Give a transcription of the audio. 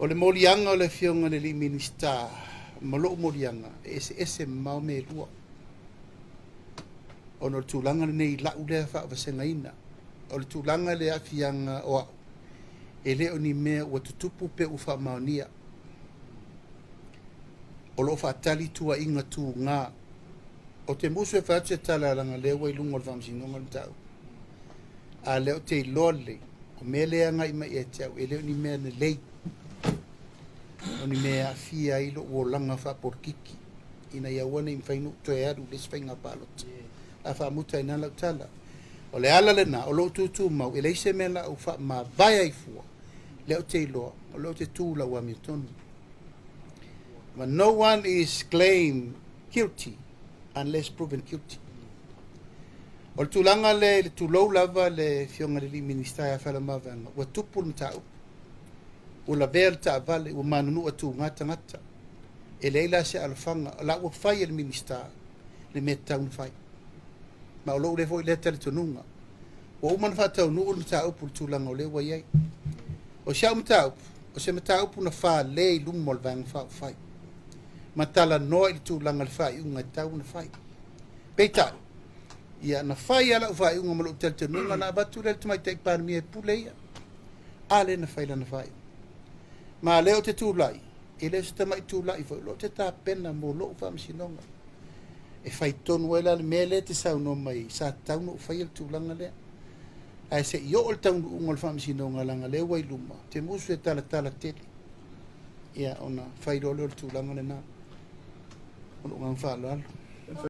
O le molianga o le fionga le li minista. Malo molianga. Ese mau me lua. O no tūlanga le nei lau lea wha wasenga ina. O le tūlanga le afianga o au. E leo ni mea ua tutupu pe uwha maonia. O lo whaatali tua inga tū ngā. O te musu e whaatu e tala ranga leo wai lunga o whamsingonga le tau. A leo te lole. O mea lea ngai mai e tau. E leo ni mea ne lei. O ni mea fia ilo ua langa wha porkiki. Ina ia wana im whainu toe aru les whainga palot. A wha muta ina lau tala. O le ala le na, o lo tutu mau. E leise mea la u wha ma vai ai fua. Leo te iloa. O leo te tūla ua mi tonu. But no one is claimed guilty unless proven guilty. O le tūlanga le tūlou lava le fionga le li ministai a whala mawanga. Ua tupu na tau. O la vea le ta vale, ua manunu atu ngata ngata. E leila se alfanga, la ua whai le ministai, le mea taun whai. Ma o lou le foi le tali tonunga. Ua umana whatau nuu na ta upu le tūlanga o le wa iai. O siau mta upu, o se mta upu na wha le lumo le vang whai. Ma tala noa i tūlanga le whai unga tau na whai. Peitai. Ia na whai ala whai unga malu tali tonunga na abatu le tumai teik pār mia pule ia. Ale na whai la na whai. Ma leo te tūlai. E leo se tamai tūlai fo lo te tā pena mo lo wha msinonga. E whai tonu e la le mea le te sau no mai sa tau no whai al tūlanga lea. Ai se i o le tau no unga le wha msinonga langa leo wai luma. Te musu e tala tele. Ia ona whai lo le tūlanga le nā. Ono ngang wha alo alo.